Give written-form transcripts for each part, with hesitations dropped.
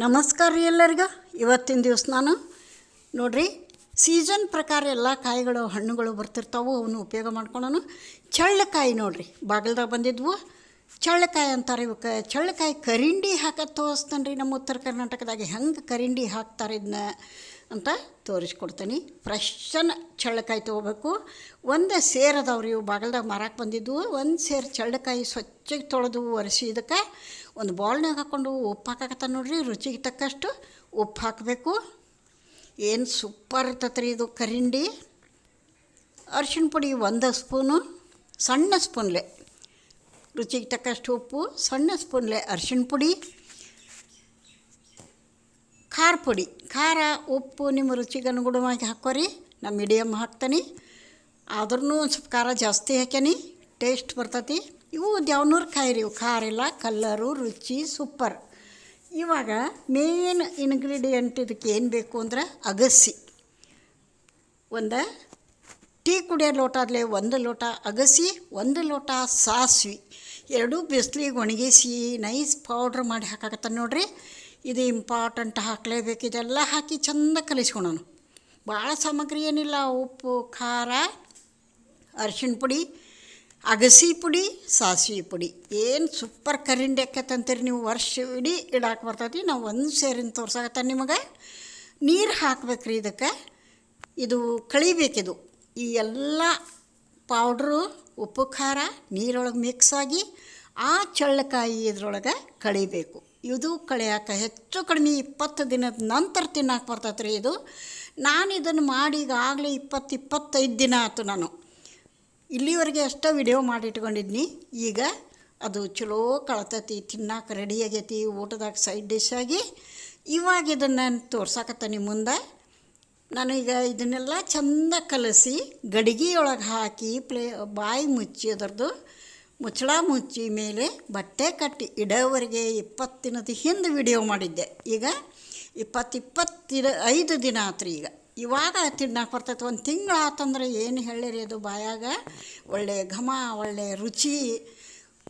ನಮಸ್ಕಾರ ರೀ ಎಲ್ಲರಿಗೂ. ಇವತ್ತಿನ ದಿವಸ ನಾನು ನೋಡ್ರಿ ಸೀಸನ್ ಪ್ರಕಾರ ಎಲ್ಲ ಕಾಯಿಗಳು ಹಣ್ಣುಗಳು ಬರ್ತಿರ್ತಾವೆ, ಅವನು ಉಪಯೋಗ ಮಾಡ್ಕೊಳ್ಳೋಣ. ಚಳ್ಳಕಾಯಿ ನೋಡ್ರಿ ಬಾಗಿಲ್ದಾಗ ಬಂದಿದ್ವು. ಚಳ್ಳಕಾಯಿ ಅಂತಾರೆ ಇವಕ್ಕೆ. ಚಳ್ಳಕಾಯಿ ಕರಿಂಡಿ ಹಾಕೋದು ತೋರಿಸ್ತಾನೆ ರೀ. ನಮ್ಮ ಉತ್ತರ ಕರ್ನಾಟಕದಾಗ ಹೆಂಗೆ ಕರಿಂಡಿ ಹಾಕ್ತಾರೆ ಇದನ್ನ ಅಂತ ತೋರಿಸ್ಕೊಡ್ತೀನಿ. ಫ್ರೆಶನ್ನ ಚಳ್ಳಕಾಯಿ ತೊಗೋಬೇಕು. ಒಂದು ಸೇರು ಅದಾವ್ರಿ, ಇವು ಬಾಗಿಲ್ದಾಗ ಮಾರಕ್ಕೆ ಬಂದಿದ್ವು. ಒಂದು ಸೇರು ಚಳ್ಳಕಾಯಿ ಸ್ವಚ್ಛಗೆ ತೊಳೆದು ಒರೆಸಿ ಇದಕ್ಕೆ ಒಂದು ಬೌಲ್ನಾಗ ಹಾಕ್ಕೊಂಡು ಉಪ್ಪು ಹಾಕಕತ್ತ ನೋಡ್ರಿ. ರುಚಿಗೆ ತಕ್ಕಷ್ಟು ಉಪ್ಪು ಹಾಕಬೇಕು. ಏನು ಸೂಪರ್ ಇರ್ತೈತೆ ರೀ ಇದು ಕರಿಂಡಿ. ಅರಿಶಿಣ ಪುಡಿ 1 ಸ್ಪೂನು, ಸಣ್ಣ ಸ್ಪೂನ್ಲೆ ರುಚಿಗೆ ತಕ್ಕಷ್ಟು ಉಪ್ಪು, ಸಣ್ಣ ಸ್ಪೂನ್ಲೆ ಅರಿಶಿಣ ಪುಡಿ, ಖಾರ ಪುಡಿ. ಖಾರ ಉಪ್ಪು ನಿಮ್ಮ ರುಚಿಗೆ ಅನುಗುಣವಾಗಿ ಹಾಕೋರಿ. ನಾನು ಮೀಡಿಯಮ್ ಹಾಕ್ತೀನಿ, ಆದ್ರೂ ಒಂದು ಸ್ವಲ್ಪ ಖಾರ ಜಾಸ್ತಿ ಹಾಕ್ಯಾನಿ, ಟೇಸ್ಟ್ ಬರ್ತೈತಿ. ಇವು ದ್ಯಾವನೂರು ಕಾಯಿ ರೀ. ಇವು ಖಾರ ಇಲ್ಲ, ಕಲ್ಲರು ರುಚಿ ಸೂಪರ್. ಇವಾಗ ಮೇನ್ ಇಂಗ್ರೀಡಿಯೆಂಟ್ ಇದಕ್ಕೆ ಏನು ಬೇಕು ಅಂದ್ರೆ ಅಗಸಿ. ಒಂದು ಟೀ ಕುಡಿಯೋ ಲೋಟದಲ್ಲೇ 1 ಲೋಟ ಅಗಸಿ, 1 ಲೋಟ ಸಾಸಿವೆ, 2 ಬಿಸಿಲಿಗೆ ಒಣಗಿಸಿ ನೈಸ್ ಪೌಡ್ರ್ ಮಾಡಿ ಹಾಕಾಕತ್ತಾನೆ ನೋಡ್ರಿ. ಇದು ಇಂಪಾರ್ಟೆಂಟ್, ಹಾಕಲೇಬೇಕು. ಇದೆಲ್ಲ ಹಾಕಿ ಚೆಂದ ಕಲಿಸ್ಕೊಳೋಣ. ಭಾಳ ಸಾಮಗ್ರಿ ಏನಿಲ್ಲ. ಉಪ್ಪು, ಖಾರ, ಅರಿಶಿಣ ಪುಡಿ, ಅಗಸಿ ಪುಡಿ, ಸಾಸಿವೆ ಪುಡಿ. ಏನು ಸೂಪರ್ ಕರಿಂಡಿ ಆಕೈತಂತೀರಿ ನೀವು. ವರ್ಷ ಇಡೀ ಇಡಾಕೆ ಬರ್ತೈತಿ. ನಾವು ಒಂದು ಸೇರಿನ ತೋರ್ಸಾಕತ್ತ ನಿಮಗೆ. ನೀರು ಹಾಕ್ಬೇಕ್ರಿ ಇದಕ್ಕೆ. ಇದು ಕಳಿಬೇಕಿದು. ಈ ಎಲ್ಲ ಪೌಡ್ರು ಉಪ್ಪು ಖಾರ ನೀರೊಳಗೆ ಮಿಕ್ಸ್ ಆಗಿ ಆ ಚಳ್ಳಕಾಯಿ ಇದ್ರೊಳಗೆ ಕಳಿಬೇಕು. ಇದು ಕಳಿಯಾಕೆ ಹೆಚ್ಚು ಕಡಿಮೆ 20 ದಿನದ ನಂತರ ತಿನ್ನಕ್ಕೆ ಬರ್ತೈತೆ ರೀ ಇದು. ನಾನು ಇದನ್ನು ಮಾಡಿ ಈಗಾಗಲೇ 20-25 ದಿನ ಆಯ್ತು. ನಾನು ಇಲ್ಲಿವರೆಗೆ ಅಷ್ಟೇ ವಿಡಿಯೋ ಮಾಡಿ ಇಟ್ಕೊಂಡಿದ್ನಿ. ಈಗ ಅದು ಚಲೋ ಕಳ್ತೈತಿ, ತಿನ್ನಕ್ಕೆ ರೆಡಿ ಆಗೈತಿ, ಊಟದಾಗ ಸೈಡ್ ಡಿಶ್ ಆಗಿ. ಇವಾಗ ಇದನ್ನು ತೋರ್ಸಾಕತ್ತ ನಿಮ್ಮ ಮುಂದೆ. ನಾನು ಈಗ ಇದನ್ನೆಲ್ಲ ಚೆಂದ ಕಲಸಿ ಗಡಿಗೆಯೊಳಗೆ ಹಾಕಿ ಬಾಯಿ ಮುಚ್ಚಿ ಅದರದ್ದು ಮುಚ್ಚಳ ಮುಚ್ಚಿ ಮೇಲೆ ಬಟ್ಟೆ ಕಟ್ಟಿ ಇಡೋವರೆಗೆ 20 ದಿನದ ಹಿಂದೆ ವಿಡಿಯೋ ಮಾಡಿದ್ದೆ. ಈಗ 25 ದಿನ ಆತ್ರಿ. ಇವಾಗ ತಿನ್ನಕ್ಕೆ ಬರ್ತೈತೆ. 1 ತಿಂಗಳು ಆತಂದ್ರೆ ಏನು ಹೇಳಿರಿ, ಅದು ಬಾಯಾಗ ಒಳ್ಳೆ ಘಮ, ಒಳ್ಳೆ ರುಚಿ.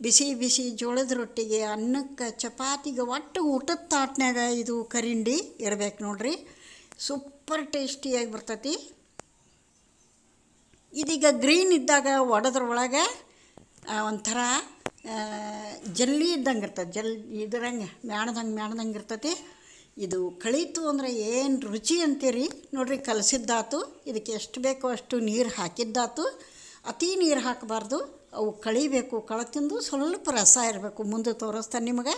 ಬಿಸಿ ಬಿಸಿ ಜೋಳದ ರೊಟ್ಟಿಗೆ, ಅನ್ನಕ್ಕೆ, ಚಪಾತಿಗೆ, ಒಟ್ಟು ಊಟದ ತಾಟ್ನಾಗ ಇದು ಕರಿಂಡಿ ಇರಬೇಕು ನೋಡ್ರಿ. ಸೂಪರ್ ಟೇಸ್ಟಿಯಾಗಿ ಬರ್ತೈತಿ. ಇದೀಗ ಗ್ರೀನ್ ಇದ್ದಾಗ ಒಡೆದ್ರೊಳಗೆ ಒಂಥರ ಜಲ್ಲಿ ಇದ್ದಂಗೆ ಇರ್ತದೆ. ಇದ್ರಂಗೆ ಮ್ಯಾಣದಂಗೆ ಇರ್ತೈತಿ. ಇದು ಕಳೀತು ಅಂದರೆ ಏನು ರುಚಿ ಅಂತೀರಿ ನೋಡ್ರಿ. ಕಲಸಿದ್ದಾತು. ಇದಕ್ಕೆ ಎಷ್ಟು ಬೇಕೋ ಅಷ್ಟು ನೀರು ಹಾಕಿದ್ದಾತು. ಅತಿ ನೀರು ಹಾಕಬಾರ್ದು. ಅವು ಕಳಿಬೇಕು. ಕಳತಿಂದು ಸ್ವಲ್ಪ ರಸ ಇರಬೇಕು. ಮುಂದೆ ತೋರಿಸ್ತಾನೆ ನಿಮಗೆ.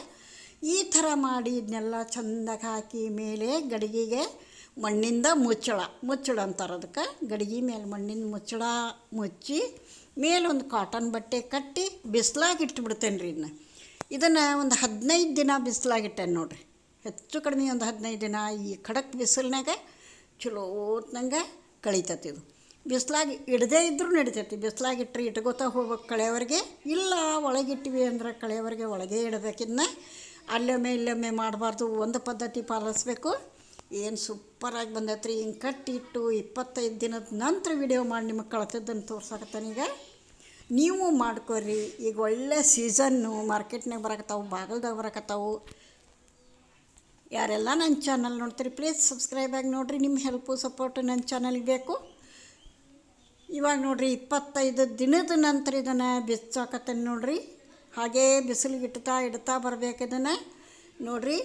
ಈ ಥರ ಮಾಡಿ ಇದನ್ನೆಲ್ಲ ಚೆಂದಾಗಿ ಹಾಕಿ ಮೇಲೆ ಗಡಿಗೆಗೆ ಮಣ್ಣಿಂದ ಮುಚ್ಚಳ ಅಂತಾರೆ ಅದಕ್ಕೆ. ಗಡಿಗೆ ಮೇಲೆ ಮಣ್ಣಿನ ಮುಚ್ಚಳ ಮುಚ್ಚಿ ಮೇಲೊಂದು ಕಾಟನ್ ಬಟ್ಟೆ ಕಟ್ಟಿ ಬಿಸಿಲಾಗಿ ಇಟ್ಬಿಡ್ತೇನೆ ರೀ. ಇದನ್ನು ಒಂದು 15 ದಿನ ಬಿಸಿಲಾಗಿಟ್ಟೇನೆ ನೋಡ್ರಿ. ಹೆಚ್ಚು ಕಡಿಮೆ ಒಂದು 15 ದಿನ ಈ ಖಡಕ್ ಬಿಸಿಲಿನಾಗ ಚಲೋ ಹೊತ್ನಂಗೆ ಕಳೀತೈತಿ. ಇದು ಬಿಸಿಲಾಗಿ ಇಡದೇ ಇದ್ರೂ ನಡಿತೈತಿ. ಬಿಸಿಲಾಗಿಟ್ರೆ ಇಟ್ಕೋತಾ ಹೋಗ್ಬೇಕು ಕಳೆಯವರೆಗೆ. ಇಲ್ಲ ಒಳಗಿಟ್ಟಿವಿ ಅಂದ್ರೆ ಕಳೆಯವರೆಗೆ ಒಳಗೆ ಇಡಬೇಕು. ಇದನ್ನ ಅಲ್ಲೊಮ್ಮೆ ಇಲ್ಲೊಮ್ಮೆ ಮಾಡಬಾರ್ದು. ಒಂದು ಪದ್ಧತಿ ಪಾಲಿಸ್ಬೇಕು. ಏನು ಸೂಪರಾಗಿ ಬಂದೈತೆ ರೀ. ಹಿಂಗೆ ಕಟ್ಟಿಟ್ಟು 25 ದಿನದ ನಂತರ ವಿಡಿಯೋ ಮಾಡಿ ನಿಮಗೆ ಕಳ್ತಿದ್ದನ್ನು ತೋರ್ಸಾಕತ್ತಾನೆ. ಈಗ ನೀವು ಮಾಡ್ಕೊರಿ. ಈಗ ಒಳ್ಳೆ ಸೀಸನ್ನು ಮಾರ್ಕೆಟ್ನಾಗ ಬರಕತ್ತಾವು, ಬಾಗಲ್ದಾಗ ಬರಕತ್ತಾವು. ಯಾರೆಲ್ಲ ನನ್ನ ಚಾನಲ್ ನೋಡ್ತೀರಿ ಪ್ಲೀಸ್ ಸಬ್ಸ್ಕ್ರೈಬ್ ಆಗಿ ನೋಡಿರಿ. ನಿಮ್ಮ ಹೆಲ್ಪು ಸಪೋರ್ಟು ನನ್ನ ಚಾನಲ್ಗೆ ಬೇಕು. ಇವಾಗ ನೋಡಿರಿ 25 ದಿನದ ನಂತರ ಇದನ್ನು ಬಿಚ್ಚಾಕತ್ತೇನೆ ನೋಡಿರಿ. ಹಾಗೇ ಬಿಸಿಲಿಗೆ ಇಡ್ತಾ ಬರಬೇಕು ಇದನ್ನು ನೋಡಿರಿ.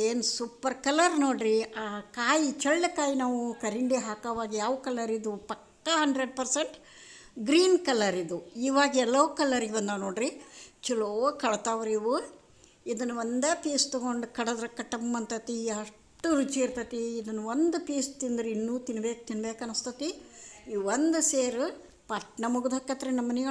ಏನು ಸೂಪರ್ ಕಲರ್ ನೋಡಿರಿ. ಆ ಕಾಯಿ ಚಳ್ಳಕಾಯಿ ನಾವು ಕರಿಂಡಿ ಹಾಕೋವಾಗ ಯಾವ ಕಲರ್ ಇದು ಪಕ್ಕಾ 100% ಗ್ರೀನ್ ಕಲರ್. ಇದು ಇವಾಗ ಯೆಲ್ಲೋ ಕಲರಿಗೆ ಬಂದಾವೆ ನೋಡಿರಿ. ಚಲೋ ಕಳ್ತಾವ್ರಿ ಇವು. ಇದನ್ನು ಒಂದೇ ಪೀಸ್ ತೊಗೊಂಡು ಕಡದ್ರೆ ಕಟ್ಟಮ್ಮ ಅಂತತಿ. ಅಷ್ಟು ರುಚಿ ಇರ್ತೈತಿ. ಇದನ್ನು ಒಂದು ಪೀಸ್ ತಿಂದ್ರೆ ಇನ್ನೂ ತಿನ್ಬೇಕು ಅನ್ನಿಸ್ತತಿ. ಈ ಒಂದು ಸೇರು ಪಟ್ನ ಮುಗಿದು ಹಾಕತ್ರಿ ನಮ್ಮ ಮನೆಯೊಳಗೆ.